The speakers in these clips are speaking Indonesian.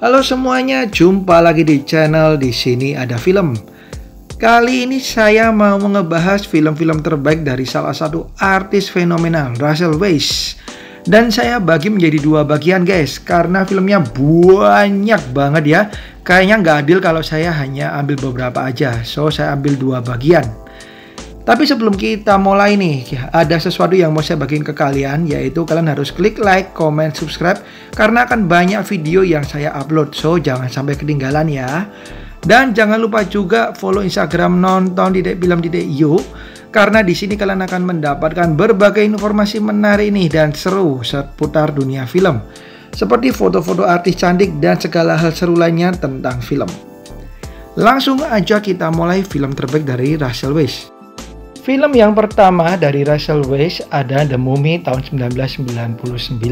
Halo semuanya, jumpa lagi di channel Di Sini Ada Film. Kali ini saya mau ngebahas film-film terbaik dari salah satu artis fenomenal, Rachel Weisz. Dan saya bagi menjadi dua bagian guys, karena filmnya banyak banget ya. Kayaknya nggak adil kalau saya hanya ambil beberapa aja, so saya ambil dua bagian. Tapi sebelum kita mulai nih, ada sesuatu yang mau saya bagiin ke kalian, yaitu kalian harus klik like, comment, subscribe, karena akan banyak video yang saya upload, so jangan sampai ketinggalan ya. Dan jangan lupa juga follow Instagram nonton Didek karena di sini kalian akan mendapatkan berbagai informasi menarik nih dan seru seputar dunia film, seperti foto-foto artis cantik dan segala hal seru lainnya tentang film. Langsung aja kita mulai film terbaik dari Rachel Weisz. Film yang pertama dari Rachel Weisz ada The Mummy tahun 1999.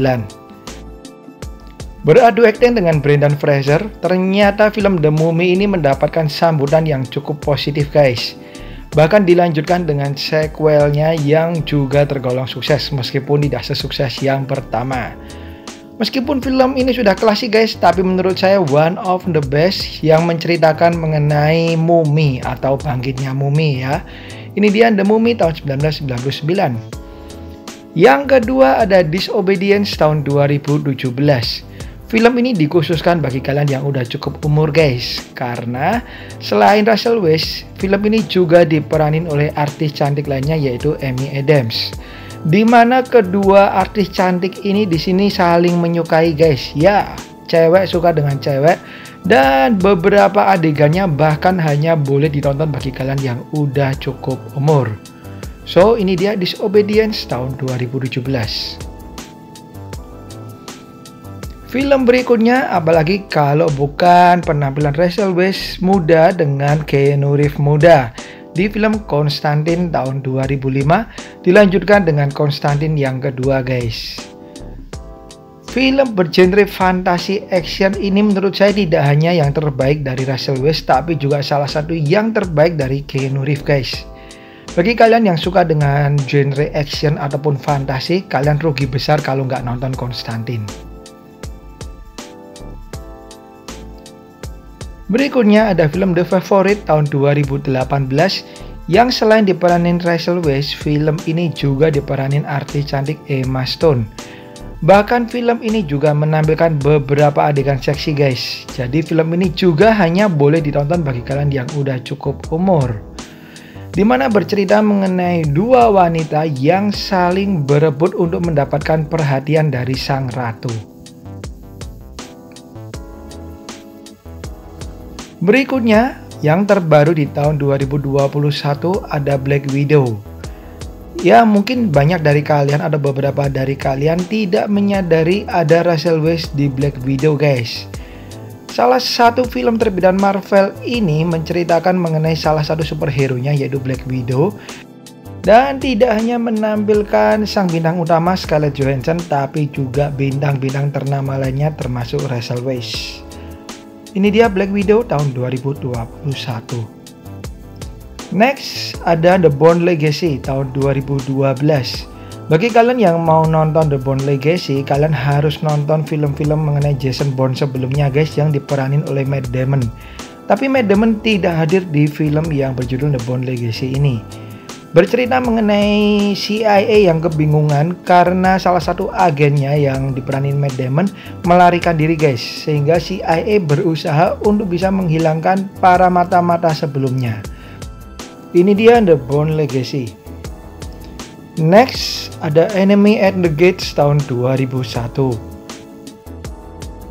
Beradu akting dengan Brendan Fraser, ternyata film The Mummy ini mendapatkan sambutan yang cukup positif guys. Bahkan dilanjutkan dengan sequelnya yang juga tergolong sukses meskipun tidak sesukses yang pertama. Meskipun film ini sudah klasik guys, tapi menurut saya one of the best yang menceritakan mengenai mumi atau bangkitnya mumi ya. Ini dia The Mummy tahun 1999. Yang kedua ada Disobedience tahun 2017. Film ini dikhususkan bagi kalian yang udah cukup umur guys, karena selain Rachel Weisz, film ini juga diperanin oleh artis cantik lainnya yaitu Amy Adams. Dimana kedua artis cantik ini di sini saling menyukai guys. Ya, cewek suka dengan cewek. Dan beberapa adegannya bahkan hanya boleh ditonton bagi kalian yang udah cukup umur. So ini dia Disobedience tahun 2017. Film berikutnya apalagi kalau bukan penampilan Rachel Weisz muda dengan Keanu Reeves muda. Di film Constantine tahun 2005 dilanjutkan dengan Constantine yang kedua guys. Film bergenre fantasi action ini menurut saya tidak hanya yang terbaik dari Rachel Weisz, tapi juga salah satu yang terbaik dari Keanu Reeves guys. Bagi kalian yang suka dengan genre action ataupun fantasi, kalian rugi besar kalau nggak nonton Constantine. Berikutnya ada film The Favorite tahun 2018 yang selain diperanin Rachel Weisz, film ini juga diperanin artis cantik Emma Stone. Bahkan film ini juga menampilkan beberapa adegan seksi guys. Jadi film ini juga hanya boleh ditonton bagi kalian yang udah cukup umur. Dimana bercerita mengenai dua wanita yang saling berebut untuk mendapatkan perhatian dari sang ratu. Berikutnya, yang terbaru di tahun 2021 ada Black Widow. Ya mungkin banyak dari kalian atau beberapa dari kalian tidak menyadari ada Rachel Weisz di Black Widow guys. Salah satu film terbitan Marvel ini menceritakan mengenai salah satu superhero-nya yaitu Black Widow. Dan tidak hanya menampilkan sang bintang utama Scarlett Johansson, tapi juga bintang-bintang ternama lainnya termasuk Rachel Weisz. Ini dia Black Widow tahun 2021. Next ada The Bourne Legacy tahun 2012. Bagi kalian yang mau nonton The Bourne Legacy, kalian harus nonton film-film mengenai Jason Bourne sebelumnya guys yang diperanin oleh Matt Damon. Tapi Matt Damon tidak hadir di film yang berjudul The Bourne Legacy ini. Bercerita mengenai CIA yang kebingungan karena salah satu agennya yang diperanin Matt Damon melarikan diri guys, sehingga CIA berusaha untuk bisa menghilangkan para mata-mata sebelumnya. Ini dia The Bourne Legacy. Next ada Enemy at the Gates tahun 2001.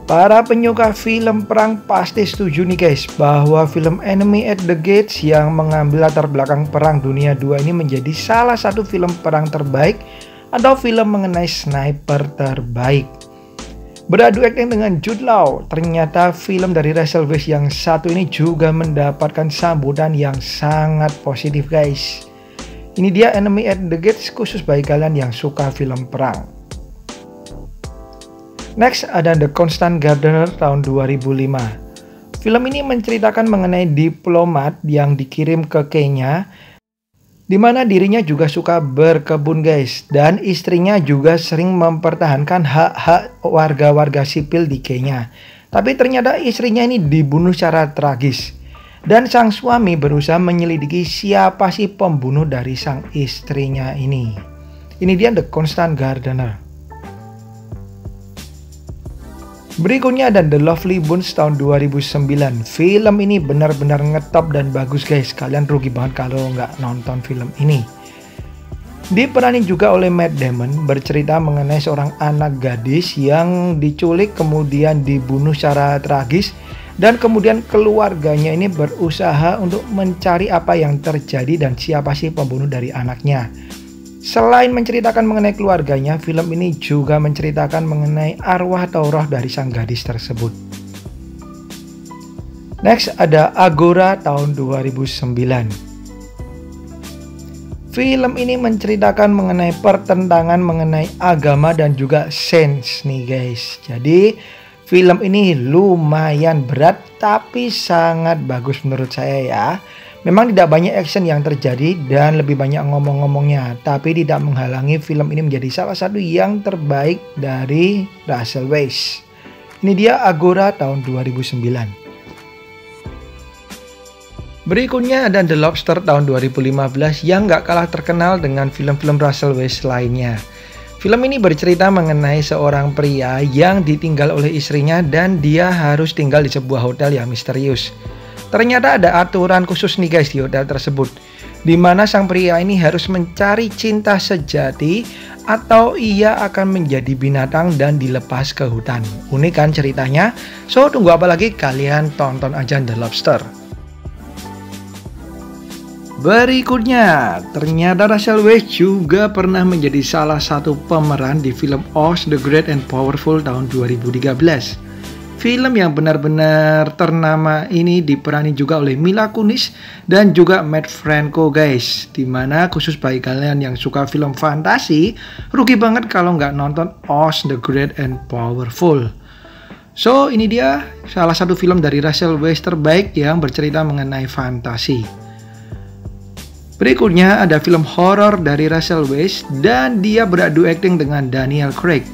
Para penyuka film perang pasti setuju nih guys bahwa film Enemy at the Gates yang mengambil latar belakang Perang Dunia II ini menjadi salah satu film perang terbaik atau film mengenai sniper terbaik. Beradu akting dengan Jude Law, ternyata film dari Rachel Weisz yang satu ini juga mendapatkan sambutan yang sangat positif guys. Ini dia Enemy at the Gates khusus bagi kalian yang suka film perang. Next ada The Constant Gardener tahun 2005. Film ini menceritakan mengenai diplomat yang dikirim ke Kenya, di mana dirinya juga suka berkebun guys, dan istrinya juga sering mempertahankan hak-hak warga-warga sipil di Kenya. Tapi ternyata istrinya ini dibunuh secara tragis. Dan sang suami berusaha menyelidiki siapa sih pembunuh dari sang istrinya ini. Ini dia The Constant Gardener. Berikutnya ada The Lovely Bones tahun 2009. Film ini benar-benar ngetop dan bagus guys. Kalian rugi banget kalau nggak nonton film ini. Diperani juga oleh Matt Damon, bercerita mengenai seorang anak gadis yang diculik kemudian dibunuh secara tragis. Dan kemudian keluarganya ini berusaha untuk mencari apa yang terjadi dan siapa sih pembunuh dari anaknya. Selain menceritakan mengenai keluarganya, film ini juga menceritakan mengenai arwah atau roh dari sang gadis tersebut. Next ada Agora tahun 2009. Film ini menceritakan mengenai pertentangan mengenai agama dan juga sains nih guys. Jadi film ini lumayan berat tapi sangat bagus menurut saya ya. Memang tidak banyak action yang terjadi dan lebih banyak ngomong-ngomongnya, tapi tidak menghalangi film ini menjadi salah satu yang terbaik dari Russell Weisz. Ini dia Agora tahun 2009. Berikutnya ada The Lobster tahun 2015 yang gak kalah terkenal dengan film-film Russell Weisz lainnya. Film ini bercerita mengenai seorang pria yang ditinggal oleh istrinya dan dia harus tinggal di sebuah hotel yang misterius. Ternyata ada aturan khusus nih guys di hotel tersebut, di mana sang pria ini harus mencari cinta sejati atau ia akan menjadi binatang dan dilepas ke hutan. Unik kan ceritanya? So tunggu apa lagi, kalian tonton aja The Lobster. Berikutnya, ternyata Russell Weisz juga pernah menjadi salah satu pemeran di film Oz the Great and Powerful tahun 2013. Film yang benar-benar ternama ini diperani juga oleh Mila Kunis dan juga Matt Franco guys. Dimana khusus bagi kalian yang suka film fantasi, rugi banget kalau nggak nonton Oz the Great and Powerful. So ini dia salah satu film dari Russell Weisz terbaik yang bercerita mengenai fantasi. Berikutnya ada film horor dari Russell Weisz dan dia beradu akting dengan Daniel Craig.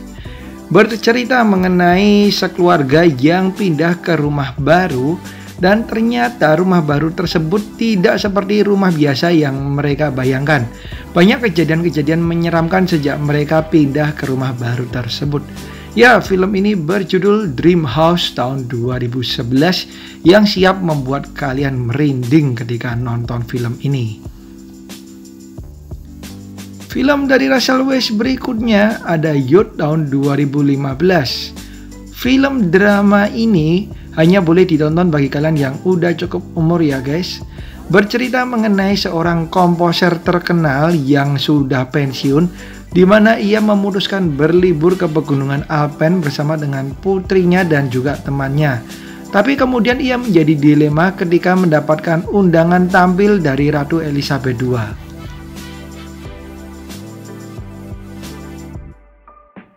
Bercerita mengenai sekeluarga yang pindah ke rumah baru dan ternyata rumah baru tersebut tidak seperti rumah biasa yang mereka bayangkan. Banyak kejadian-kejadian menyeramkan sejak mereka pindah ke rumah baru tersebut. Ya, film ini berjudul Dream House tahun 2011 yang siap membuat kalian merinding ketika nonton film ini. Film dari Russell Weisz berikutnya ada Youth tahun 2015. Film drama ini hanya boleh ditonton bagi kalian yang udah cukup umur ya guys. Bercerita mengenai seorang komposer terkenal yang sudah pensiun, di mana ia memutuskan berlibur ke pegunungan Alpen bersama dengan putrinya dan juga temannya. Tapi kemudian ia menjadi dilema ketika mendapatkan undangan tampil dari Ratu Elizabeth II.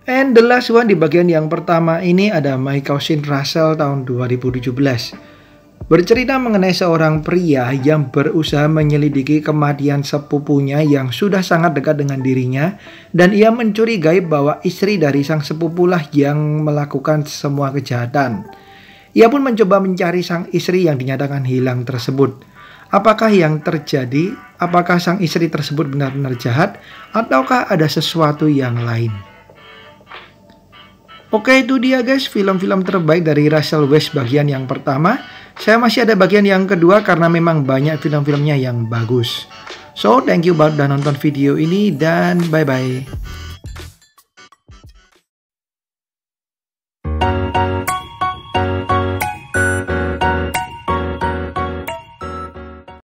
And the last one di bagian yang pertama ini ada My Cousin Russell tahun 2017. Bercerita mengenai seorang pria yang berusaha menyelidiki kematian sepupunya yang sudah sangat dekat dengan dirinya, dan ia mencurigai bahwa istri dari sang sepupulah yang melakukan semua kejahatan. Ia pun mencoba mencari sang istri yang dinyatakan hilang tersebut. Apakah yang terjadi? Apakah sang istri tersebut benar-benar jahat? Ataukah ada sesuatu yang lain? Oke, itu dia guys film-film terbaik dari Russell Weisz bagian yang pertama. Saya masih ada bagian yang kedua karena memang banyak film-filmnya yang bagus. So, thank you banget udah nonton video ini dan bye-bye.